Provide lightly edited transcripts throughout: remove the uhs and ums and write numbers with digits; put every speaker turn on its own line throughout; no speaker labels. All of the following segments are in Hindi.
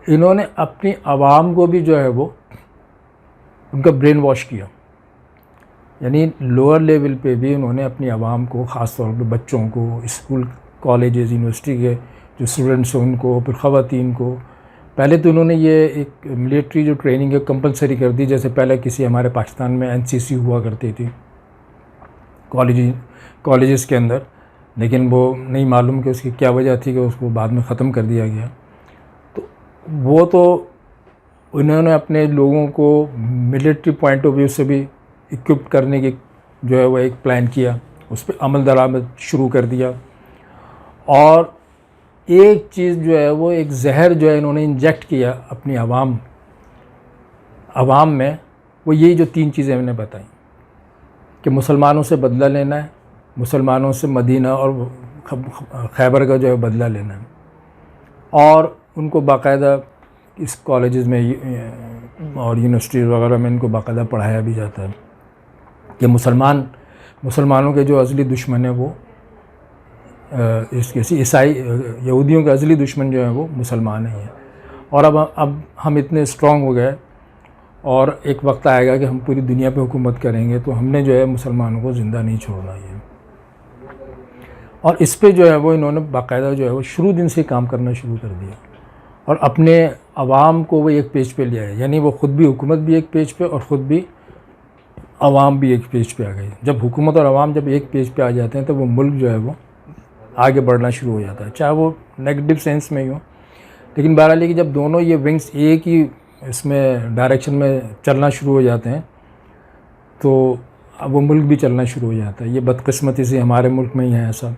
इन्होंने अपनी आवाम को भी जो है वो उनका ब्रेन वॉश किया, यानी लोअर लेवल पे भी उन्होंने अपनी आवाम को, ख़ास तौर पे बच्चों को, स्कूल कॉलेजेस यूनिवर्सिटी के जो स्टूडेंट्स हैं उनको, फिर ख़वातीन को, पहले तो उन्होंने ये एक मिलिट्री जो ट्रेनिंग है कंपलसरी कर दी। जैसे पहले किसी हमारे पाकिस्तान में एनसीसी हुआ करती थी कॉलेजेस के अंदर, लेकिन वो नहीं मालूम कि उसकी क्या वजह थी कि उसको बाद में ख़त्म कर दिया गया। तो वो तो उन्होंने अपने लोगों को मिलिट्री पॉइंट ऑफ व्यू से भी इक्विप करने की जो है वो एक प्लान किया, उस पर अमल दरामद शुरू कर दिया। और एक चीज़ जो है वो एक जहर जो है इन्होंने इंजेक्ट किया अपनी आवाम में, वो यही जो 3 चीज़ें मैंने बताई कि मुसलमानों से बदला लेना है, मुसलमानों से मदीना और खैबर का जो है बदला लेना है, और उनको बाकायदा इस कॉलेजेस में और यूनिवर्सिटीज़ वगैरह में इनको बाकायदा पढ़ाया भी जाता है कि मुसलमानों के जो असली दुश्मन है वो ईसाई यहूदियों के असली दुश्मन जो है वो मुसलमान हैं। और अब हम इतने स्ट्रॉन्ग हो गए और एक वक्त आएगा कि हम पूरी दुनिया पे हुकूमत करेंगे, तो हमने जो है मुसलमानों को ज़िंदा नहीं छोड़ना है। और इस पे जो है वो इन्होंने बाकायदा जो है वो शुरू दिन से काम करना शुरू कर दिया और अपने आवाम को वो एक पेज पे ले आए, यानी वो ख़ुद भी, हुकूमत भी एक पेज पे और ख़ुद भी आवाम भी एक पेज पे आ गई। जब हुकूमत और आवाम जब एक पेज पे आ जाते हैं तो वो मुल्क जो है वो आगे बढ़ना शुरू हो जाता है, चाहे वो नेगेटिव सेंस में ही हो। लेकिन बहरहाल कि जब दोनों ये विंग्स एक ही इसमें डायरेक्शन में चलना शुरू हो जाते हैं तो अब वो मुल्क भी चलना शुरू हो जाता है। ये बदकिस्मती से हमारे मुल्क में ही है ऐसा।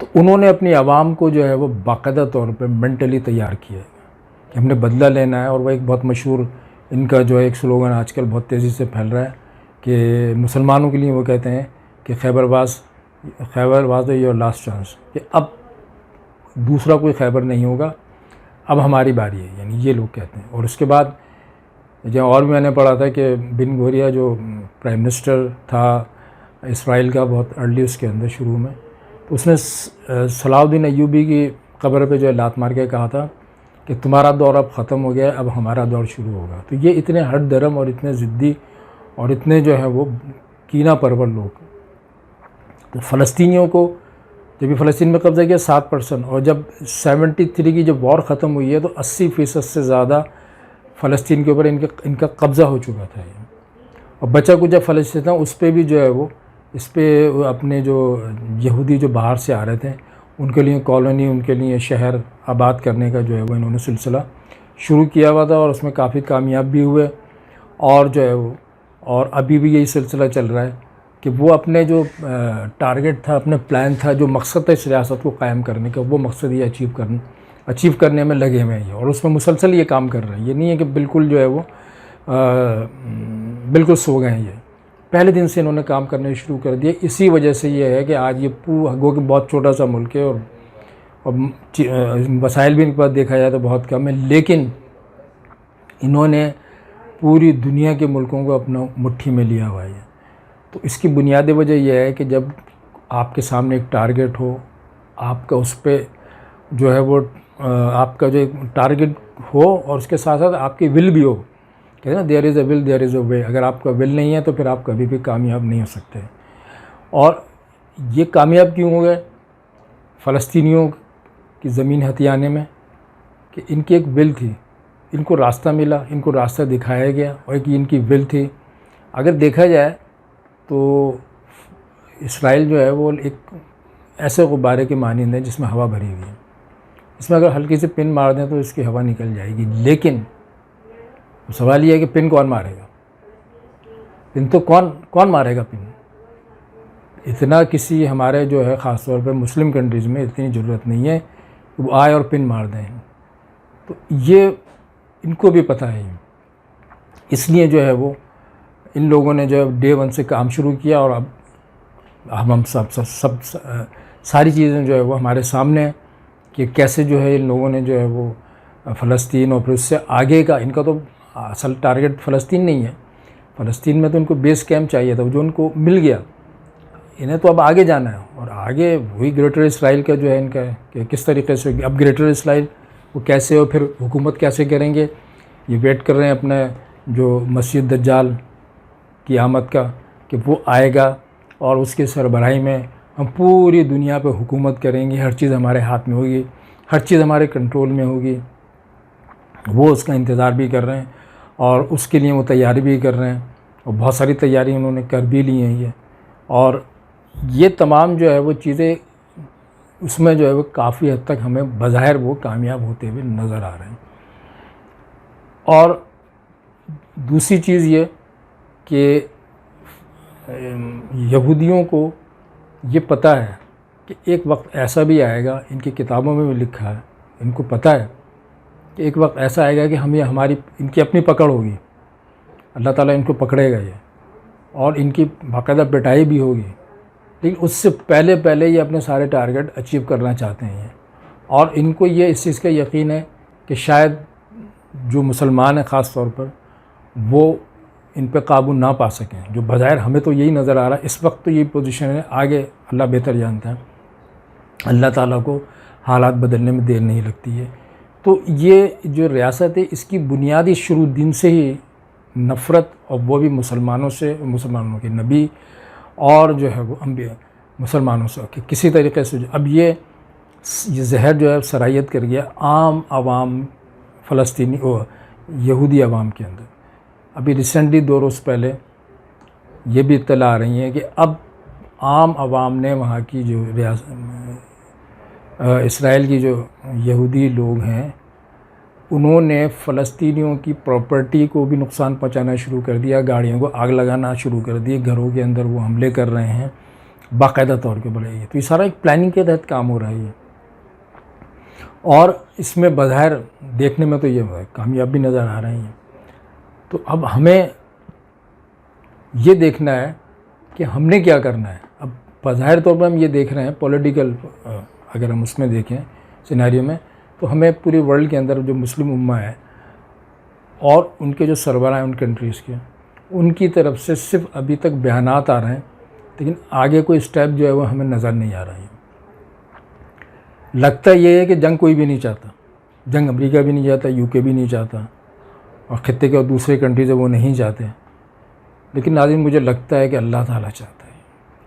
तो उन्होंने अपनी आवाम को जो है वो बाकायदा तौर पे मेंटली तैयार किया कि हमने बदला लेना है। और वह एक बहुत मशहूर इनका जो है एक स्लोगन आजकल बहुत तेज़ी से फैल रहा है कि मुसलमानों के लिए वो कहते हैं कि Khyber was your last chance, कि अब दूसरा कोई खैबर नहीं होगा, अब हमारी बारी है, यानी ये लोग कहते हैं। और उसके बाद जहाँ और भी मैंने पढ़ा था कि बिन गौरिया जो प्राइम मिनिस्टर था इसराइल का बहुत अर्ली उसके अंदर शुरू में, तो उसने सलाहुद्दीन अय्यूबी की कब्र पे जो है लात मार के कहा था कि तुम्हारा दौर अब ख़त्म हो गया, अब हमारा दौर शुरू होगा। तो ये इतने हट धर्म और इतने ज़िद्दी और इतने जो है वो कीना परवर लोग, तो फ़लस्तीनियों को जब भी फ़लस्तीन में कब्ज़ा किया 7%, और जब 73 की जब वॉर ख़त्म हुई है तो 80% से ज़्यादा फ़लस्तीन के ऊपर इनका कब्ज़ा हो चुका था। और बचा कुछ जब फ़लस्तीन था उस पर भी जो है वो इस पर अपने जो यहूदी जो बाहर से आ रहे थे उनके लिए कॉलोनी, उनके लिए शहर आबाद करने का जो है वो इन्होंने सिलसिला शुरू किया हुआ था और उसमें काफ़ी कामयाब भी हुए। और जो है वो और अभी भी यही सिलसिला चल रहा है कि वो अपने जो टारगेट था, अपने प्लान था, जो मकसद था इस रियासत को कायम करने का, वो मकसद ये अचीव करने में लगे हुए हैं और उसमें मुसलसल ये काम कर रहे हैं। ये नहीं है कि बिल्कुल जो है वो बिल्कुल सो गए हैं। ये पहले दिन से इन्होंने काम करने शुरू कर दिया। इसी वजह से ये है कि आज ये गो कि बहुत छोटा सा मुल्क है और वसाइल भी इनके पास देखा जाए तो बहुत कम है, लेकिन इन्होंने पूरी दुनिया के मुल्कों को अपना मुट्ठी में लिया हुआ है। तो इसकी बुनियादी वजह यह है कि जब आपके सामने एक टारगेट हो, आपका उस पर जो है वो आपका जो टारगेट हो और उसके साथ साथ आपकी विल भी हो, कहते हैं ना there is a will there is a way. अगर आपका विल नहीं है तो फिर आप कभी भी कामयाब नहीं हो सकते। और ये कामयाब क्यों हो गए फ़लस्तीनियों की ज़मीन हथियाने में, कि इनकी एक विल थी, इनको रास्ता मिला, इनको रास्ता दिखाया गया और एक इनकी विल थी। अगर देखा जाए तो इसराइल जो है वो एक ऐसे गुब्बारे के मानिंद है जिसमें हवा भरी हुई है। इसमें अगर हल्की से पिन मार दें तो इसकी हवा निकल जाएगी, लेकिन सवाल ये है कि पिन कौन मारेगा? पिन तो कौन मारेगा पिन? इतना किसी हमारे जो है ख़ास तौर पर मुस्लिम कंट्रीज़ में इतनी ज़रूरत नहीं है कि वो आए और पिन मार दें। तो ये इनको भी पता है, इसलिए जो है वो इन लोगों ने जो है डे 1 से काम शुरू किया। और अब हम सब सारी चीज़ें जो है वो हमारे सामने है कि कैसे जो है इन लोगों ने जो है वो फ़लस्तीन और फिर उससे आगे का, इनका तो असल टारगेट फ़लस्तीन नहीं है, फ़लस्तीन में तो इनको बेस कैंप चाहिए था जो उनको मिल गया। इन्हें तो अब आगे जाना है और आगे वही ग्रेटर इसराइल का जो है इनका कि किस तरीके से अब ग्रेटर इसराइल वो कैसे हो, फिर हुकूमत कैसे करेंगे, ये वेट कर रहे हैं अपने जो मसीह दज्जाल की आमद का, कि वो आएगा और उसके सरबराही में हम पूरी दुनिया पे हुकूमत करेंगे, हर चीज़ हमारे हाथ में होगी, हर चीज़ हमारे कंट्रोल में होगी। वो उसका इंतज़ार भी कर रहे हैं और उसके लिए वो तैयारी भी कर रहे हैं, और बहुत सारी तैयारी उन्होंने कर भी ली हैं ये। और ये तमाम जो है वो चीज़ें उसमें जो है वो काफ़ी हद तक हमें बज़ाहिर वो कामयाब होते हुए नज़र आ रहे हैं। और दूसरी चीज़ ये कि यहूदियों को ये पता है कि एक वक्त ऐसा भी आएगा, इनकी किताबों में भी लिखा है, इनको पता है कि एक वक्त ऐसा आएगा कि हमें हमारी इनकी अपनी पकड़ होगी, अल्लाह ताला इनको पकड़ेगा ये, और इनकी बाकायदा पिटाई भी होगी। लेकिन उससे पहले पहले ये अपने सारे टारगेट अचीव करना चाहते हैं, और इनको ये इस चीज़ का यकीन है कि शायद जो मुसलमान हैं ख़ास तौर पर वो इन पे काबू ना पा सकें, जो बज़ाहिर हमें तो यही नज़र आ रहा है इस वक्त, तो यही पोजीशन है। आगे अल्लाह बेहतर जानता है, अल्लाह ताला को हालात बदलने में देर नहीं लगती है। तो ये जो रियासत है इसकी बुनियादी शुरू दिन से ही नफ़रत, और वो भी मुसलमानों से, मुसलमानों के नबी और जो है वो अम्बिया मुसलमानों से, कि किसी तरीके से अब ये जहर जो है सरायत कर गया आम आवाम फ़लस्तीनी और यहूदी आवाम के अंदर। अभी रिसेंटली 2 रोज़ पहले ये भी इत्तला आ रही है कि अब आम आवाम ने वहाँ की जो इसराइल की जो यहूदी लोग हैं उन्होंने फ़लस्तीनियों की प्रॉपर्टी को भी नुकसान पहुँचाना शुरू कर दिया, गाड़ियों को आग लगाना शुरू कर दिए, घरों के अंदर वो हमले कर रहे हैं बाकायदा तौर पे बोले। तो ये सारा एक प्लानिंग के तहत काम हो रहा है ये, और इसमें बज़ाहिर देखने में तो ये कामयाब भी नज़र आ रहे हैं। तो अब हमें ये देखना है कि हमने क्या करना है। अब बज़ाहिर तौर पर हम ये देख रहे हैं पॉलिटिकल, अगर हम उसमें देखें सिनेरियो में, तो हमें पूरे वर्ल्ड के अंदर जो मुस्लिम उम्मा है और उनके जो सरबराह हैं उन कंट्रीज़ के, उनकी तरफ से सिर्फ अभी तक बयानात आ रहे हैं, लेकिन आगे कोई स्टेप जो है वो हमें नज़र नहीं आ रहा है। लगता ये है कि जंग कोई भी नहीं चाहता, जंग अमेरिका भी नहीं चाहता, यूके भी नहीं चाहता, और खत्ते के और दूसरे कंट्रीज़ है वो नहीं चाहते। लेकिन नाज़रीन मुझे लगता है कि अल्लाह ताला चाहता है,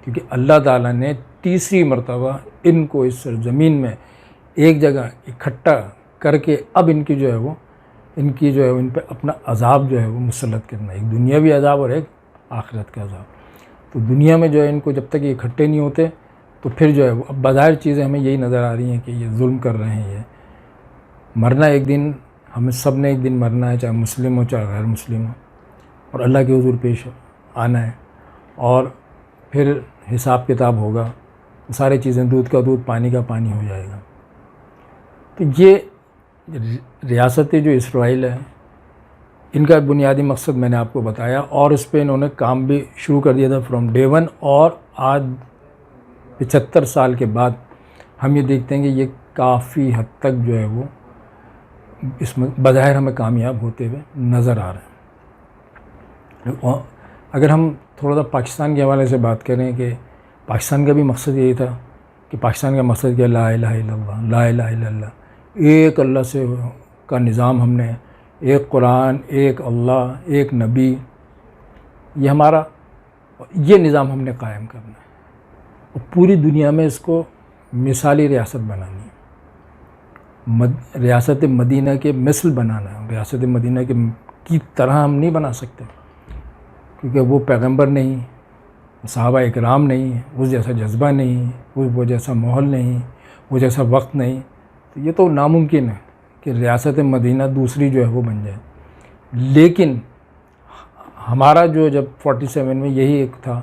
क्योंकि अल्लाह ताला ने तीसरी मरतबा इनको इस ज़मीन में एक जगह इकट्ठा करके अब इनकी जो है इन पे अपना अज़ाब जो है वो मुसल्लत करना है, एक दुनियावी अज़ाब और एक आखिरत का अज़ाब। तो दुनिया में जो है इनको जब तक ये इकट्ठे नहीं होते तो फिर जो है वो अब बज़ाहिर चीज़ें हमें यही नज़र आ रही हैं कि ये जुल्म कर रहे हैं, ये मरना एक दिन, हमें सब ने एक दिन मरना है, चाहे मुस्लिम हो चाहे गैर मुस्लिम हो, और अल्लाह के हुज़ूर पेश आना है, और फिर हिसाब किताब होगा, सारी चीज़ें दूध का दूध पानी का पानी हो जाएगा। तो ये रियासतें जो इसराइल है इनका बुनियादी मकसद मैंने आपको बताया, और इस पर इन्होंने काम भी शुरू कर दिया था फ्रॉम डे वन, और आज 75 साल के बाद हम ये देखते हैं कि ये काफ़ी हद तक जो है वो इसमें बज़ाहिर हमें कामयाब होते हुए नज़र आ रहे हैं। और अगर हम थोड़ा सा पाकिस्तान के हवाले से बात करें कि पाकिस्तान का भी मकसद यही था कि पाकिस्तान का मकसद क्या, ला इलाहा इल्लल्लाह, ला इलाहा इल्लल्लाह, एक अल्लाह से का निज़ाम, हमने एक कुरान, एक अल्लाह, एक नबी, ये हमारा ये निज़ाम हमने कायम करना है, और पूरी दुनिया में इसको मिसाली रियासत बनानी है, रियासत मदीना के मिसल बनाना है। रियासत मदीना की तरह हम नहीं बना सकते, क्योंकि वो पैगंबर नहीं, सहाबा इकराम नहीं, उस जैसा जज्बा नहीं, वो जैसा माहौल नहीं, वो जैसा वक्त नहीं। तो ये तो नामुमकिन है कि रियासत मदीना दूसरी जो है वो बन जाए। लेकिन हमारा जो जब 47 में यही एक था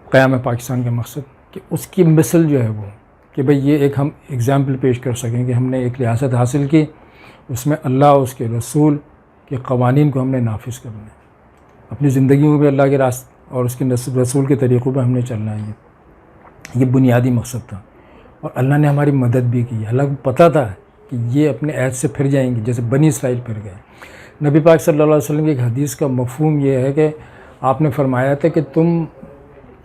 क़याम पाकिस्तान का मकसद, कि उसकी मिसल जो है वो कि भाई ये एक हम एग्ज़ाम्पल पेश कर सकें कि हमने एक रियासत हासिल की, उसमें अल्लाह उसके रसूल के क़वानीन को हमने नाफिज़ करना है, अपनी ज़िंदगी में भी अल्लाह के रास्ते और उसके रसूल के तरीक़ों पर हमने चलना है। ये बुनियादी मकसद था, और अल्लाह ने हमारी मदद भी की। अल्लाह को पता था कि ये अपने ऐद से फिर जाएंगे जैसे बनी इसराइल फिर गए। नबी पाक सल्लल्लाहु अलैहि वसल्लम की एक हदीस का मफ़हूम ये है कि आपने फरमाया था कि तुम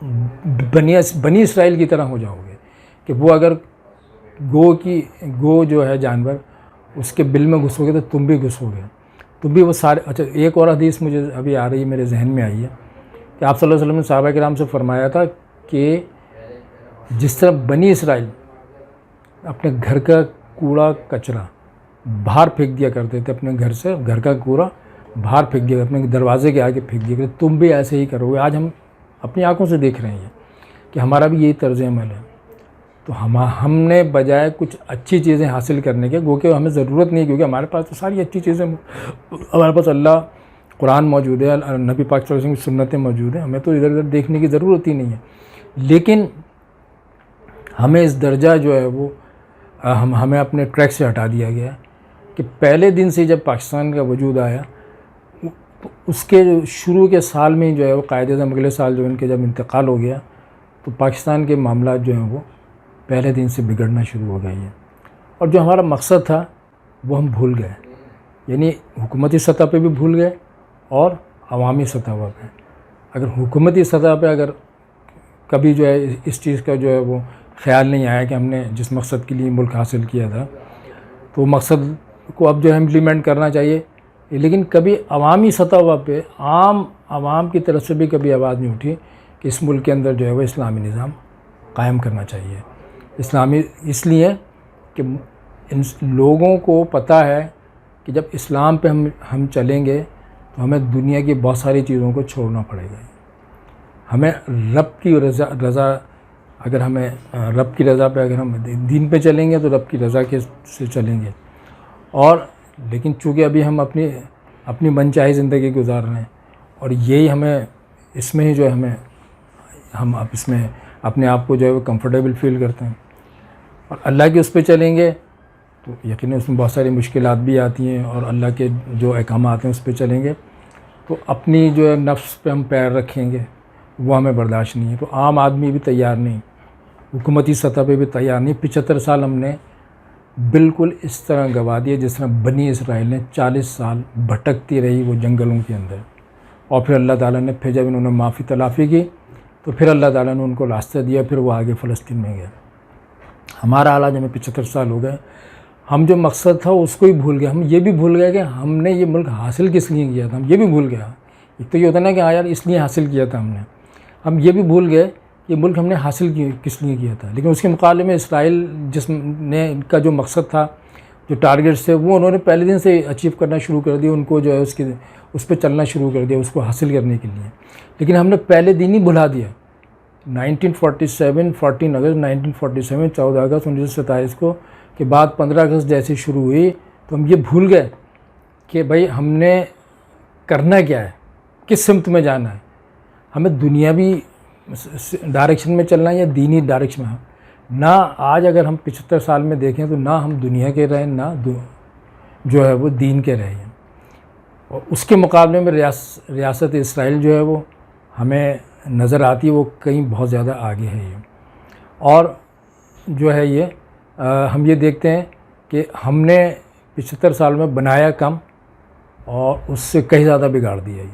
बनी इसराइल की तरह हो जाओगे, कि वो अगर गो जो है जानवर, उसके बिल में घुसोगे तो तुम भी घुसोगे, तुम भी वो सारे। अच्छा, एक और हदीस मुझे अभी आ रही है, मेरे जहन में आई है कि आप सल्लल्लाहु अलैहि वसल्लम ने सहाबा किराम से फरमाया था कि जिस तरह बनी इसराइल अपने घर का कूड़ा कचरा बाहर फेंक दिया करते थे, अपने घर से घर का कूड़ा बाहर फेंक दिया, अपने दरवाजे के आगे फेंक दिया करते, तुम भी ऐसे ही करोगे। आज हम अपनी आंखों से देख रहे हैं कि हमारा भी यही तर्ज अमल है। तो हमने बजाय कुछ अच्छी चीज़ें हासिल करने के, गो के हमें ज़रूरत नहीं, क्योंकि हमारे पास तो सारी अच्छी चीज़ें, हमारे पास अल्लाह कुरान मौजूद है, नबी पाक सल्लल्लाहु अलैहि वसल्लम की सुन्नतें मौजूद हैं, हमें तो इधर उधर देखने की ज़रूरत ही नहीं है। लेकिन हमें इस दर्जा जो है वो हमें अपने ट्रैक से हटा दिया गया है कि पहले दिन से जब पाकिस्तान का वजूद आया, उसके शुरू के साल में जो है वो कायदे-ए-आज़म अगले साल जो इनके जब इंतकाल हो गया, तो पाकिस्तान के मामला जो हैं वो पहले दिन से बिगड़ना शुरू हो गई है। और जो हमारा मकसद था वो हम भूल गए, यानी हुकूमती सतह पे भी भूल गए और अवामी सतह पे। अगर हुकूमती सतह पे अगर कभी जो है इस चीज़ का जो है वो ख्याल नहीं आया कि हमने जिस मकसद के लिए मुल्क हासिल किया था, तो मकसद को अब जो है इम्प्लीमेंट करना चाहिए, लेकिन कभी अवामी सतह पे आम आवाम की तरफ से भी कभी आवाज़ नहीं उठी कि इस मुल्क के अंदर जो है वो इस्लामी निज़ाम कायम करना चाहिए। इस्लामी इसलिए कि इन लोगों को पता है कि जब इस्लाम पे हम चलेंगे तो हमें दुनिया की बहुत सारी चीज़ों को छोड़ना पड़ेगा। हमें रब की रज़ा अगर हमें रब की रज़ा पे अगर हम दीन पे चलेंगे तो रब की रज़ा के से चलेंगे। और लेकिन चूँकि अभी हम अपनी मनचाही ज़िंदगी गुजार रहे हैं, और यही हमें इसमें ही जो है हम अब इसमें अपने आप को जो है वो कंफर्टेबल फील करते हैं, और अल्लाह के उस पर चलेंगे तो यकीनन उसमें बहुत सारी मुश्किलात भी आती हैं, और अल्लाह के जो अहकामात हैं उस पर चलेंगे तो अपनी जो है नफ्स पे हम पैर रखेंगे, वो हमें बर्दाश्त नहीं है। तो आम आदमी भी तैयार नहीं, हुकूमती सतह पे भी तैयार नहीं। 75 साल हमने बिल्कुल इस तरह गवा दिए जिस तरह बनी इसराइल ने 40 साल भटकती रही वो जंगलों के अंदर, और फिर अल्लाह ताला ने फिर जब इन्होंने माफ़ी तलाफ़ी की तो फिर अल्लाह ताला ने उनको रास्ता दिया, फिर वो आगे फ़लस्तीन में गए। हमारा हाल आज हमें 75 साल हो गए, हम जो मकसद था उसको ही भूल गए। हम ये भी भूल गए कि हमने ये मुल्क हासिल किस लिए किया था, हम ये भी भूल गया। एक तो ये होता ना कि हाँ यार इसलिए हासिल किया था हमने, हम ये भी भूल गए ये मुल्क हमने हासिल किस लिए किया था। लेकिन उसके मुकाबले में इसराइल जिसने इनका जो मकसद था, जो टारगेट्स थे, वो उन्होंने पहले दिन से अचीव करना शुरू कर दिया, उनको जो है उस पर चलना शुरू कर दिया उसको हासिल करने के लिए। लेकिन हमने पहले दिन ही भुला दिया। 1947 14 अगस्त 1947 14 अगस्त 1927 को के बाद 15 अगस्त जैसे शुरू हुई तो हम ये भूल गए कि भाई हमने करना क्या है, किस सिमत में जाना है, हमें दुनियावी डायरेक्शन में चलना है या दीनी डायरेक्शन में। ना आज अगर हम 75 साल में देखें तो ना हम दुनिया के रहे, ना जो है वो दीन के रहे हैं। और उसके मुकाबले में रियासत इसराइल जो है वो हमें नज़र आती है, वो कहीं बहुत ज़्यादा आगे है ये। और जो है ये हम ये देखते हैं कि हमने 75 साल में बनाया कम और उससे कहीं ज़्यादा बिगाड़ दिया ये।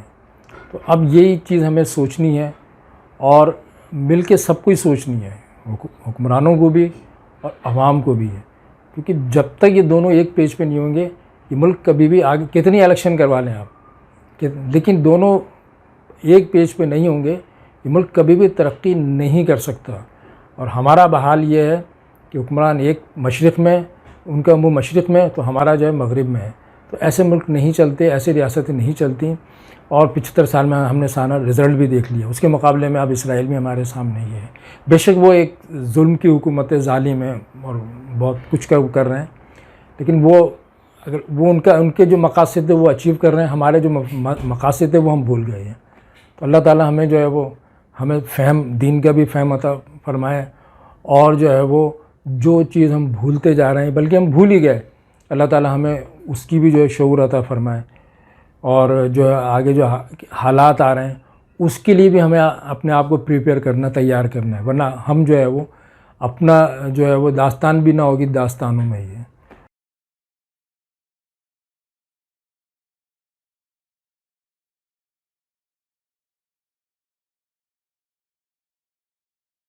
तो अब यही चीज़ हमें सोचनी है और मिल के सबको ही सोचनी है, हुक्मरानों को भी और आवाम को भी है, क्योंकि जब तक ये दोनों एक पेज पे नहीं होंगे ये मुल्क कभी भी आगे, कितनी इलेक्शन करवा लें आप, लेकिन दोनों एक पेज पे नहीं होंगे ये मुल्क कभी भी तरक्की नहीं कर सकता। और हमारा बहाल ये है कि हुक्मरान एक मशरिक़ में, उनका मुँह मशरिक़ में तो हमारा जो है मगरिब में है। तो ऐसे मुल्क नहीं चलते, ऐसी रियासतें नहीं चलती। और 75 साल में हमने सारा रिज़ल्ट भी देख लिया, उसके मुकाबले में अब इसराइल भी हमारे सामने ही है। बेशक वो एक जुल्म की हुकूमत ज़ालिम है और बहुत कुछ कर रहे हैं, लेकिन वो अगर वो उनके जो मकासद थे वो अचीव कर रहे हैं, हमारे जो मकासद थे वो हम भूल गए हैं। तो अल्लाह ताला हमें जो है वो हमें फ़हम, दीन का भी फ़हम अता फ़रमाए, और जो है वो जो चीज़ हम भूलते जा रहे हैं बल्कि हम भूल ही गए, अल्लाह ताला हमें उसकी भी जो है शऊर अता फ़रमाए। और जो है आगे जो हालात आ रहे हैं उसके लिए भी हमें अपने आप को प्रिपेयर करना, तैयार करना है, वरना हम जो है वो अपना जो है वो दास्तान भी ना होगी दास्तानों में ही है।